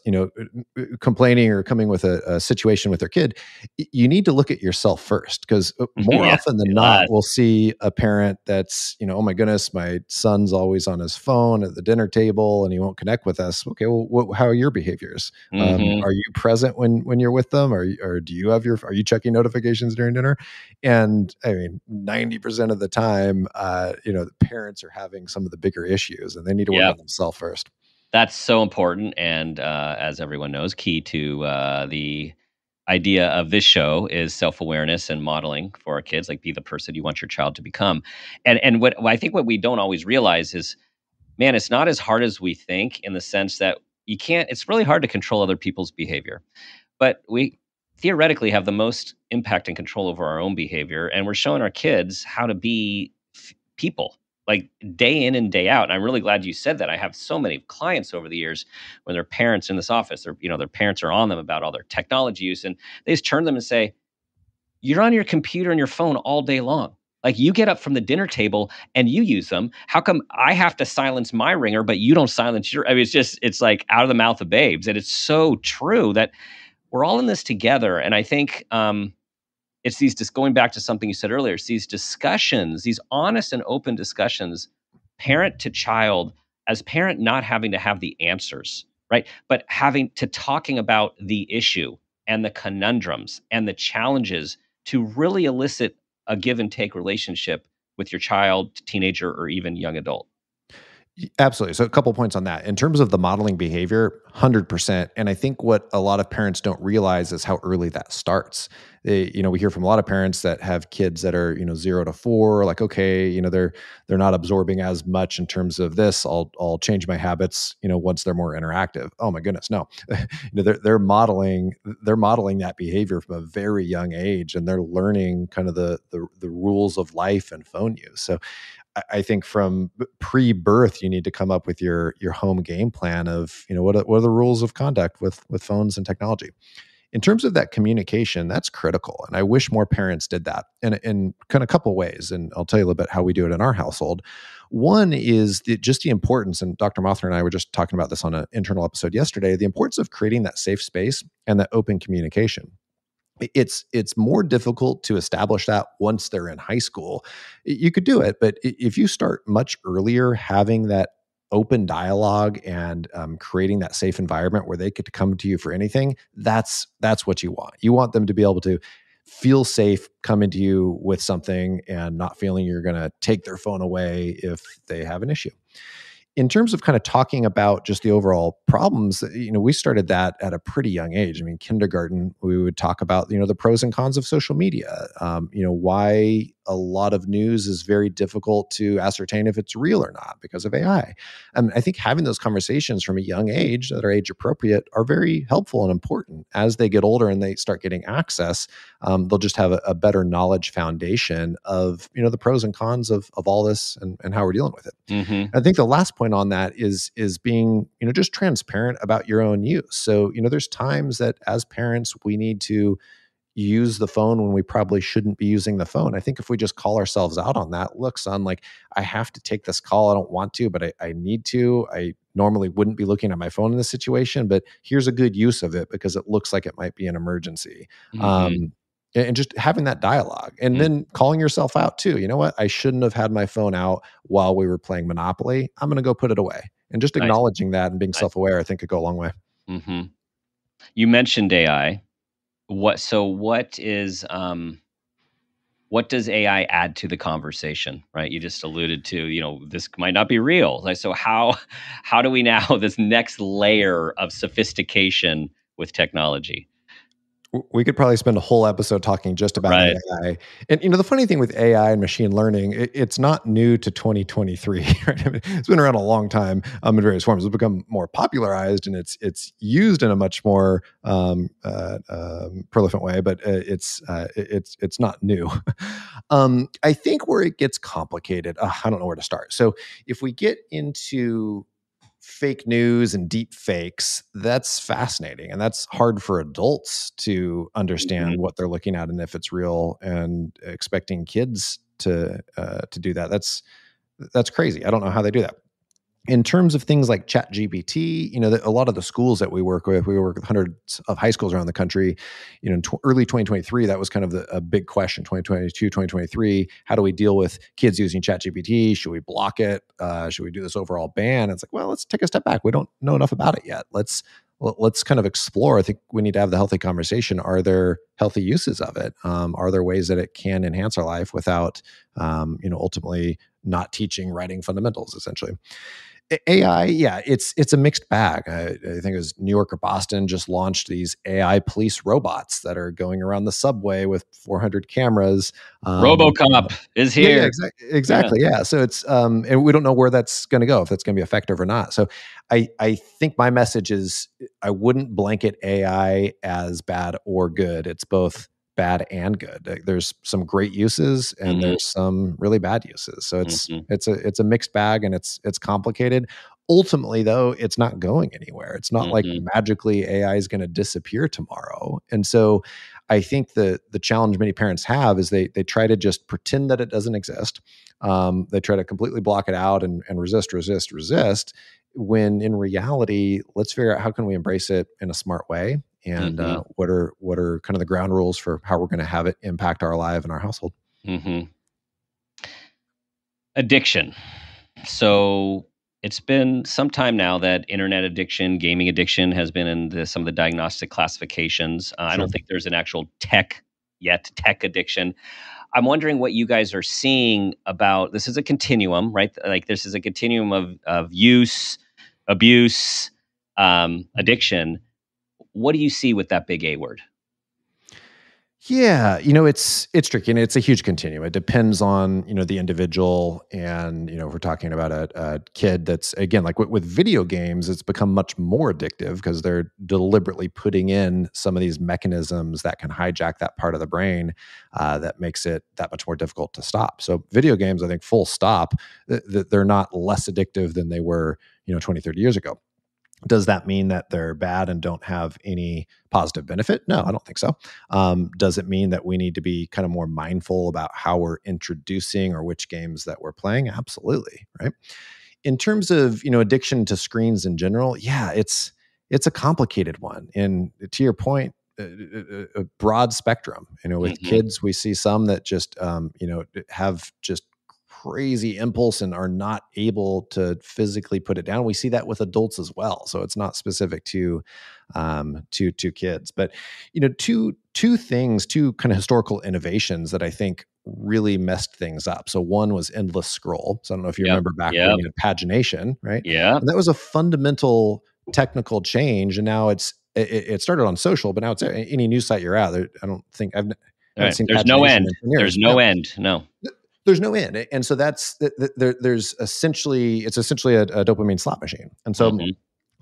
complaining or coming with a situation with their kid. You need to look at yourself first, because more Yeah. often than not, we'll see a parent that's, oh my goodness, my son's always on his phone at the dinner table and he won't connect with us. Okay, well, how are your behaviors? Are you present when you're with them, or do you have are you checking notifications during dinner? And I mean, 90% of the time, the parents are having some of the bigger issues, and they need to work on themselves first. That's so important, and as everyone knows, key to the idea of this show is self-awareness and modeling for our kids. Like, be the person you want your child to become. And what I think what we don't always realize is man, it's not as hard as we think, in the sense that it's really hard to control other people's behavior. But we theoretically have the most impact and control over our own behavior. And we're showing our kids how to be people, like day in and day out. And I'm really glad you said that. I have so many clients over the years when their parents in this office, their parents are on them about all their technology use. And they just turn to them and say, you're on your computer and your phone all day long. Like, you get up from the dinner table and you use them. How come I have to silence my ringer, but you don't silence your? I mean, it's like out of the mouth of babes. And it's so true that we're all in this together. And I think it's just going back to something you said earlier. It's these discussions, these honest and open discussions, parent to child, as parent not having to have the answers, right? But having to talking about the issue and the conundrums and the challenges to really elicit a give and take relationship with your child, teenager, or even young adult. Absolutely. So a couple points on that. In terms of the modeling behavior, 100%. And I think what a lot of parents don't realize is how early that starts. We hear from a lot of parents that have kids that are, 0 to 4, like, okay, they're not absorbing as much in terms of this. I'll change my habits, once they're more interactive. Oh my goodness, no. They're modeling that behavior from a very young age, and they're learning kind of the rules of life and phone use. So I think from pre-birth, you need to come up with your home game plan of, what are the rules of conduct with phones and technology. In terms of that communication, that's critical. And I wish more parents did that in kind of a couple ways. And I'll tell you a little bit how we do it in our household. One is just the importance, and Dr. Mothner and I were just talking about this on an internal episode yesterday, the importance of creating that safe space and that open communication. It's more difficult to establish that once they're in high school. You could do it, but if you start much earlier having that open dialogue and creating that safe environment where they get to come to you for anything, that's what you want. You want them to be able to feel safe coming to you with something and not feeling you're going to take their phone away if they have an issue. In terms of kind of talking about just the overall problems, we started that at a pretty young age. I mean, kindergarten, we would talk about, the pros and cons of social media, why a lot of news is very difficult to ascertain if it's real or not because of AI. And I think having those conversations from a young age that are age appropriate are very helpful and important. As they get older and they start getting access, they'll just have a better knowledge foundation of, the pros and cons of all this and how we're dealing with it. Mm-hmm. I think the last point on that is being, just transparent about your own use. So, there's times that as parents, we need to use the phone when we probably shouldn't be using the phone. I think if we just call ourselves out on that, look, son, like, I have to take this call. I don't want to, but I need to. I normally wouldn't be looking at my phone in this situation, but here's a good use of it because it looks like it might be an emergency. Mm-hmm. And just having that dialogue and then calling yourself out too. You know what? I shouldn't have had my phone out while we were playing Monopoly. I'm going to go put it away. And just acknowledging that and being self-aware, I think could go a long way. Mm-hmm. You mentioned AI. What does AI add to the conversation, right? You just alluded to, this might not be real. Like, so how do we now, this next layer of sophistication with technology? We could probably spend a whole episode talking just about AI. And, the funny thing with AI and machine learning, it's not new to 2023, right? I mean, it's been around a long time in various forms. It's become more popularized and it's used in a much more prolific way, but it's not new. I think where it gets complicated, I don't know where to start. So if we get into fake news and deep fakes, that's fascinating. And that's hard for adults to understand what they're looking at and if it's real, and expecting kids to do that. That's crazy. I don't know how they do that. In terms of things like ChatGPT, a lot of the schools that we work with hundreds of high schools around the country. In early 2023, that was kind of a big question. 2022, 2023, how do we deal with kids using ChatGPT? Should we block it? Should we do this overall ban? It's like, well, let's take a step back. We don't know enough about it yet. Let's kind of explore. I think we need to have the healthy conversation. Are there healthy uses of it? Are there ways that it can enhance our life without, ultimately not teaching writing fundamentals, essentially? AI, yeah, it's a mixed bag. I think it was New York or Boston just launched these AI police robots that are going around the subway with 400 cameras. RoboCop is Yeah, yeah, here. Yeah. exactly. Yeah. So it's and we don't know where that's going to go, if that's going to be effective or not. So I think my message is I wouldn't blanket AI as bad or good. It's both bad and good. There's some great uses and Hmm. there's some really bad uses. So Hmm. it's a mixed bag and it's complicated. Ultimately though, it's not going anywhere. It's not like Hmm. magically AI is going to disappear tomorrow. And so I think the challenge many parents have is they try to just pretend that it doesn't exist. They try to completely block it out and resist. When in reality, let's figure out how can we embrace it in a smart way, and Hmm. what are kind of the ground rules for how we're going to have it impact our life and our household. Hmm. Addiction. So it's been some time now that internet addiction, gaming addiction has been in some of the diagnostic classifications. I Sure. don't think there's an actual tech addiction. I'm wondering what you guys are seeing about this is a continuum, right? Like this is a continuum of use, abuse, addiction. What do you see with that big A word? Yeah, it's tricky and it's a huge continuum. It depends on the individual, and if we're talking about a kid that's again like with video games, it's become much more addictive because they're deliberately putting in some of these mechanisms that can hijack that part of the brain that makes it that much more difficult to stop. So video games, I think, full stop, they're not less addictive than they were 20, 30 years ago. Does that mean that they're bad and don't have any positive benefit? No, I don't think so. Does it mean that we need to be kind of more mindful about how we're introducing or which games that we're playing? Absolutely, right? In terms of addiction to screens in general, yeah, it's a complicated one. And to your point, a broad spectrum. With Hmm. kids, we see some that just have just crazy impulse and are not able to physically put it down. We see that with adults as well. So it's not specific to kids. But two kind of historical innovations that I think really messed things up. So one was endless scroll. So I don't know if you Yep. remember back when Yep. you had pagination, right? Yep. And that was a fundamental technical change. And now it started on social, but now it's any news site you're at. I don't think I All haven't right. seen There's no pagination end. in 10 There's years. no No, end. No. there's no end. And so there's essentially a dopamine slot machine. And so Hmm.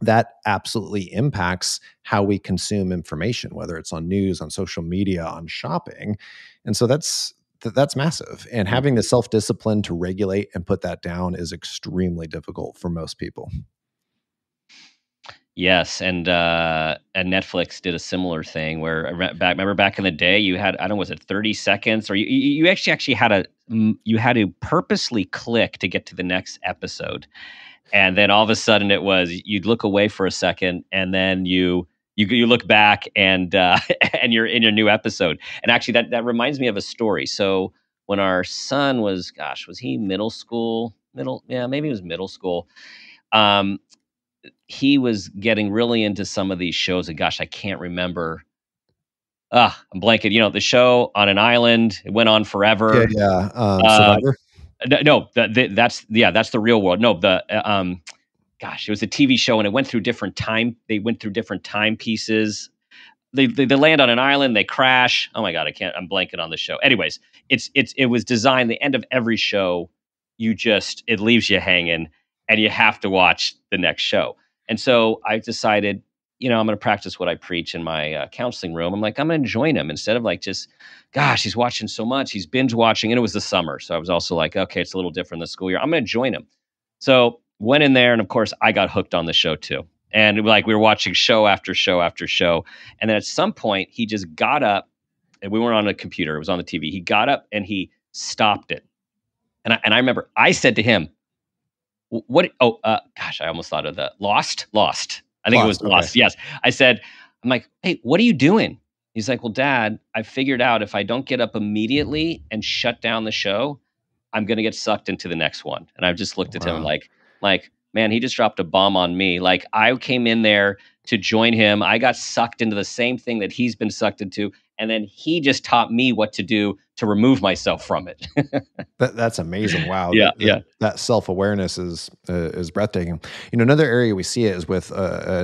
that absolutely impacts how we consume information, whether it's on news, on social media, on shopping. And so that's massive. And having the self discipline to regulate and put that down is extremely difficult for most people. Yes, and Netflix did a similar thing where remember back in the day you had, I don't know, was it 30 seconds, or you actually had you had to purposely click to get to the next episode. And then all of a sudden it was you'd look away for a second and then you look back and and you're in your new episode. And actually that reminds me of a story. So when our son was, gosh, was he middle school? Yeah, maybe it was middle school. Um, he was getting really into some of these shows, and gosh, I can't remember. I'm blanking. The show on an island. It went on Yeah, forever. yeah. Uh, Survivor. no, that's the real world. No, gosh, it was a TV show, and it went through different time. They went through different time pieces. They land on an island, they crash. Oh my god, I'm blanking on the show. Anyways, it was designed, the end of every show, it leaves you hanging and you have to watch the next show. And so I decided, I'm going to practice what I preach in my counseling room. I'm like, I'm going to join him instead of like just, gosh, he's watching so much. He's binge watching, and it was the summer. So I was also like, okay, it's a little different this school year. I'm going to join him. So went in there, and of course, I got hooked on the show too. And like we were watching show after show after show. And then at some point, he just got up, and we weren't on a computer; it was on the TV. He got up and he stopped it. And I remember I said to him, "What? Oh, gosh, I almost thought of the Lost. I think it was Lost. Okay. Lost. Yes." I said, "I'm like, hey, what are you doing?" He's like, "Well, Dad, I figured out if I don't get up immediately and shut down the show, I'm gonna get sucked into the next one." And I just looked at him Wow. like, man, he just dropped a bomb on me. Like I came in there to join him. I got sucked into the same thing that he's been sucked into. And then he just taught me what to do to remove myself from it. That's amazing. Wow, Yeah, yeah. that self-awareness is breathtaking. Another area we see it is with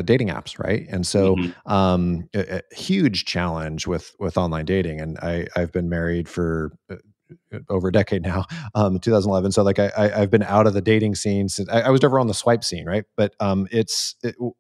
dating apps, right? And so, Mhm. a huge challenge with online dating. And I've been married for over a decade now, 2011. So like I've been out of the dating scene since I was never on the swipe scene, right? But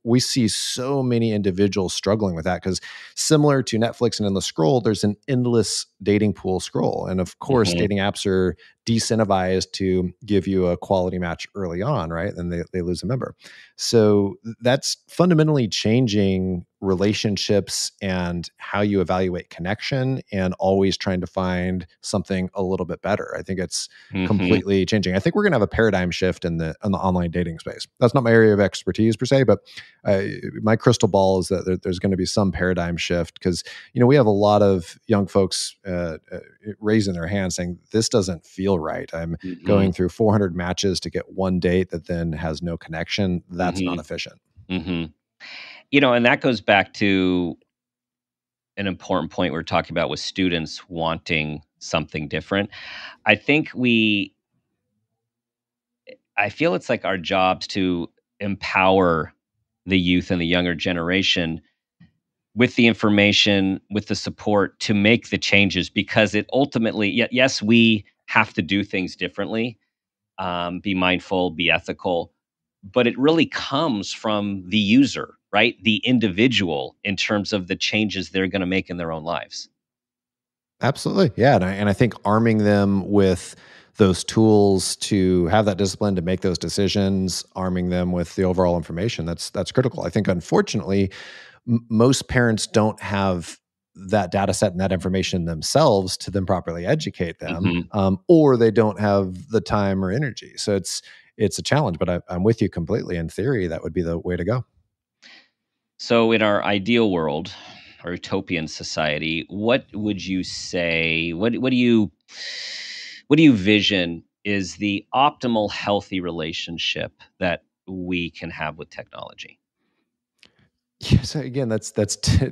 we see so many individuals struggling with that because similar to Netflix and endless scroll, there's an endless dating pool scroll, and of course, Mhm. dating apps are decentivized to give you a quality match early on, right? Then they lose a member. So that's fundamentally changing relationships and how you evaluate connection and always trying to find something a little bit better. I think it's Mhm. completely changing. I think we're going to have a paradigm shift in the online dating space. That's not my area of expertise per se, but my crystal ball is that there's going to be some paradigm shift because we have a lot of young folks raising their hands saying this doesn't feel right. I'm going Mhm. through 400 matches to get one date that then has no connection. That's not Mhm. efficient. Mhm. And that goes back to an important point we're talking about with students wanting something different. I think I feel it's like our jobs to empower the youth and the younger generation with the information, with the support to make the changes because it ultimately, yes, we have to do things differently, be mindful, be ethical, but it really comes from the user, right? The individual in terms of the changes they're going to make in their own lives. Absolutely. Yeah. And I think arming them with those tools to have that discipline to make those decisions, arming them with the overall information, that's critical. I think unfortunately, most parents don't have that data set and that information themselves to then properly educate them, Hmm. or they don't have the time or energy. So it's a challenge, but I'm with you completely. In theory, that would be the way to go. So, in our ideal world or utopian society, what would you say? What do you vision is the optimal healthy relationship that we can have with technology? Yeah, so again, that's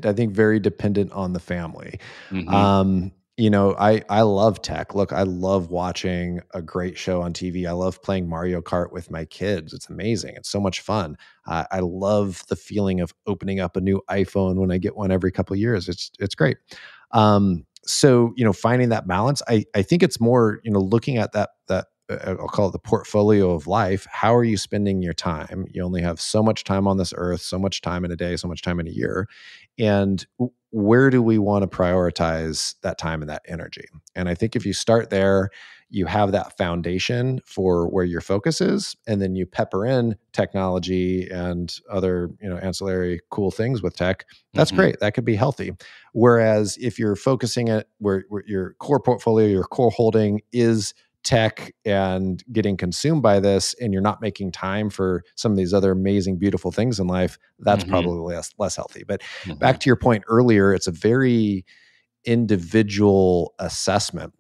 I think very dependent on the family. Hmm. I love tech. Look, I love watching a great show on TV. I love playing Mario Kart with my kids. It's amazing. It's so much fun. I love the feeling of opening up a new iPhone when I get one every couple of years. It's great. So finding that balance, I think it's more looking at that I'll call it the portfolio of life. How are you spending your time? You only have so much time on this earth, so much time in a day, so much time in a year. And where do we want to prioritize that time and that energy? And I think if you start there, you have that foundation for where your focus is, and then you pepper in technology and other, ancillary cool things with tech. That's Hmm. great. That could be healthy. Whereas if you're focusing it where your core portfolio, your core holding is tech and getting consumed by this, and you're not making time for some of these other amazing beautiful things in life, that's Hmm. probably less healthy. But Hmm. back to your point earlier, it's a very individual assessment.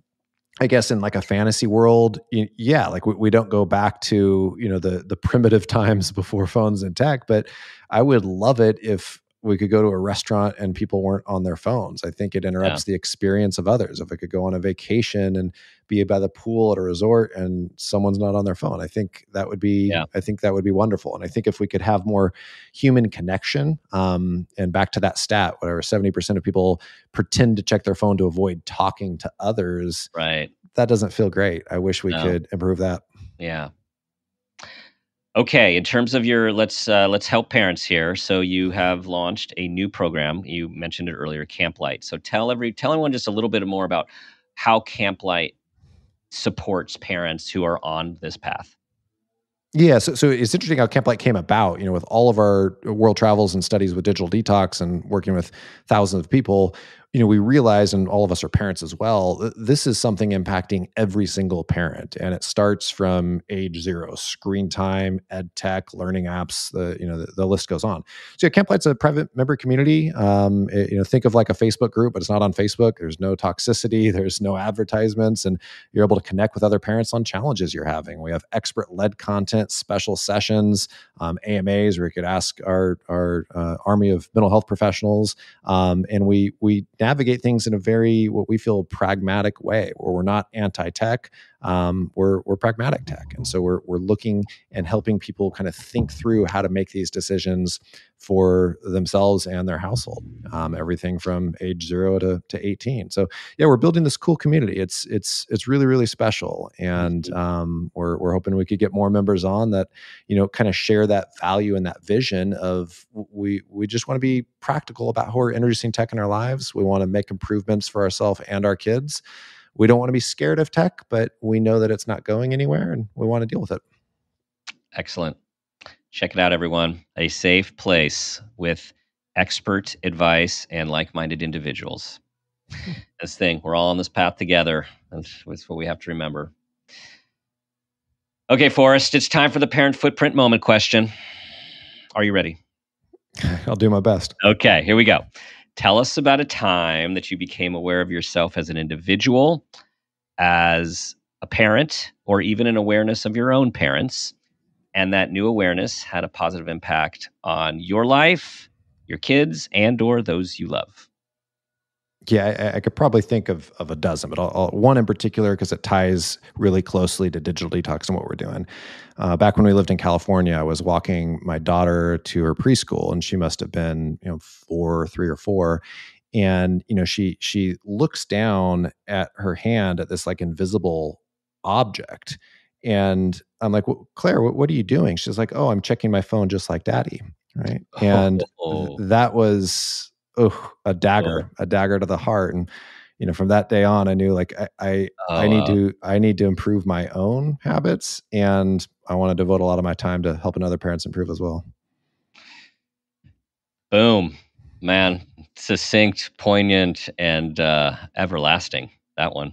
I guess in like a fantasy world, yeah, like we don't go back to the primitive times before phones and tech, but I would love it if we could go to a restaurant and people weren't on their phones. I think it Yeah. interrupts the experience of others. If I could go on a vacation and be by the pool at a resort and someone's not on their phone, Yeah. I think that would be wonderful. And I think if we could have more human connection, and back to that stat, whatever 70% of people pretend to check their phone to avoid talking to others, Right. that doesn't feel great. I wish we No. could improve that. Yeah. Okay, in terms of your let's help parents here. So you have launched a new program. You mentioned it earlier, Camp Light. So tell everyone just a little bit more about how Camp Light supports parents who are on this path. Yeah, so it's interesting how Camp Light came about. With all of our world travels and studies with digital detox and working with thousands of people, we realize, and all of us are parents as well, this is something impacting every single parent, and it starts from age zero: screen time, ed tech, learning apps. The list goes on. So yeah, Camp Light's a private member community. Think of like a Facebook group, but it's not on Facebook. There's no toxicity. There's no advertisements, and you're able to connect with other parents on challenges you're having. We have expert-led content, special sessions, AMAs where you could ask our army of mental health professionals, and we navigate things in a very, what we feel, pragmatic way, where we're not anti-tech. We're pragmatic tech. And so we're looking and helping people kind of think through how to make these decisions for themselves and their household, everything from age 0 to 18. So yeah, we're building this cool community. It's really, really special. And we're hoping we could get more members on that, kind of share that value and that vision of we just want to be practical about how we're introducing tech in our lives. We want to make improvements for ourselves and our kids. We don't want to be scared of tech, but we know that it's not going anywhere and we want to deal with it. Excellent. Check it out, everyone. A safe place with expert advice and like-minded individuals. This thing, we're all on this path together. That's what we have to remember. Okay, Forrest, it's time for the parent footprint moment question. Are you ready? I'll do my best. Okay, here we go. Tell us about a time that you became aware of yourself as an individual, as a parent, or even an awareness of your own parents, and that new awareness had a positive impact on your life, your kids, and or those you love. Yeah, I could probably think of a dozen, but I'll one in particular because it ties really closely to digital detox and what we're doing. Back when we lived in California, I was walking my daughter to her preschool, and she must have been 3 or 4, and she looks down at her hand at this like invisible object, and I'm like, well, Claire, what are you doing? She's like, oh, I'm checking my phone just like Daddy, right? And that was a dagger to the heart. And from that day on, I knew like I need to improve my own habits, and I want to devote a lot of my time to helping other parents improve as well. Boom, man! Succinct, poignant, and everlasting. That one.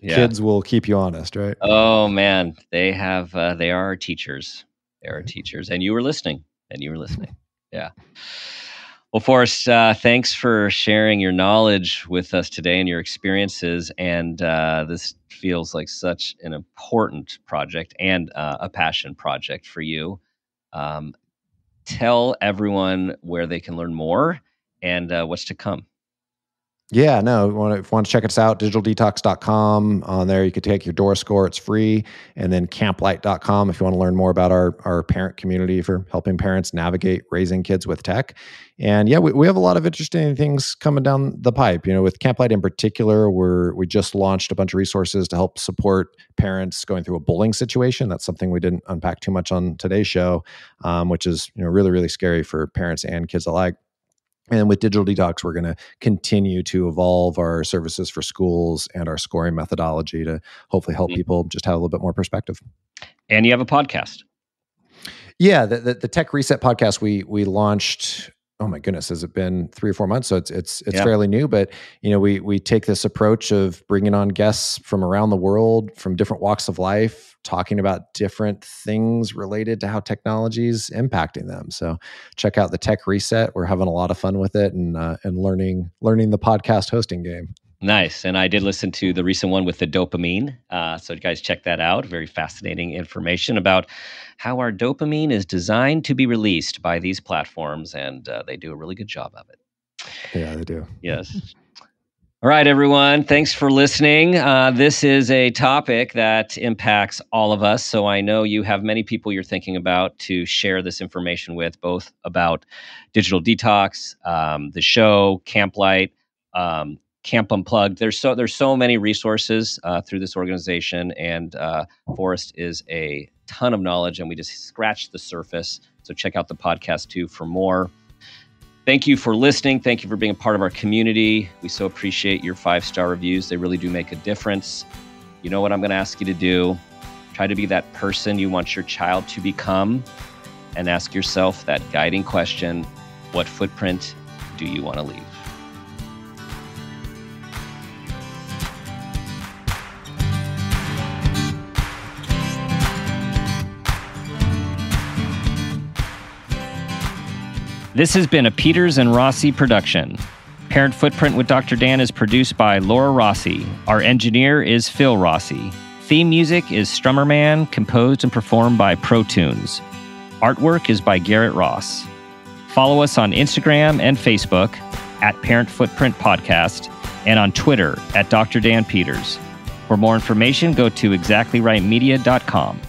Kids will keep you honest, right? Oh man, they are our teachers. They are our teachers, and you were listening. Yeah. Well, Forrest, thanks for sharing your knowledge with us today and your experiences. And this feels like such an important project and a passion project for you. Tell everyone where they can learn more and what's to come. Yeah, no, if you want to check us out, digitaldetox.com. On there, you can take your DORA score. It's free. And then camplight.com if you want to learn more about our parent community for helping parents navigate raising kids with tech. And yeah, we have a lot of interesting things coming down the pipe. With Camplight in particular, we just launched a bunch of resources to help support parents going through a bullying situation. That's something we didn't unpack too much on today's show, which is really, really scary for parents and kids alike. And with Digital Detox, we're going to continue to evolve our services for schools and our scoring methodology to hopefully help people just have a little bit more perspective. And you have a podcast. Yeah, the Tech Reset podcast we launched. Oh my goodness, has it been 3 or 4 months? So it's fairly new, but we take this approach of bringing on guests from around the world, from different walks of life, talking about different things related to how technology is impacting them. So check out the Tech Reset. We're having a lot of fun with it and learning the podcast hosting game. Nice. And I did listen to the recent one with the dopamine. So you guys check that out. Very fascinating information about how our dopamine is designed to be released by these platforms. And they do a really good job of it. Yeah, they do. Yes. All right, everyone. Thanks for listening. This is a topic that impacts all of us. So I know you have many people you're thinking about to share this information with, both about Digital Detox, the show, Camplight, Camp Unplugged. There's so many resources through this organization, and Forrest is a ton of knowledge, and we just scratched the surface. So check out the podcast too for more. Thank you for listening. Thank you for being a part of our community. We so appreciate your 5-star reviews. They really do make a difference. You know what I'm going to ask you to do? Try to be that person you want your child to become, and ask yourself that guiding question: what footprint do you want to leave? This has been a Peters and Rossi production. Parent Footprint with Dr. Dan is produced by Laura Rossi. Our engineer is Phil Rossi. Theme music is Strummerman, composed and performed by ProTunes. Artwork is by Garrett Ross. Follow us on Instagram and Facebook at Parent Footprint Podcast and on Twitter at Dr. Dan Peters. For more information, go to exactlyrightmedia.com.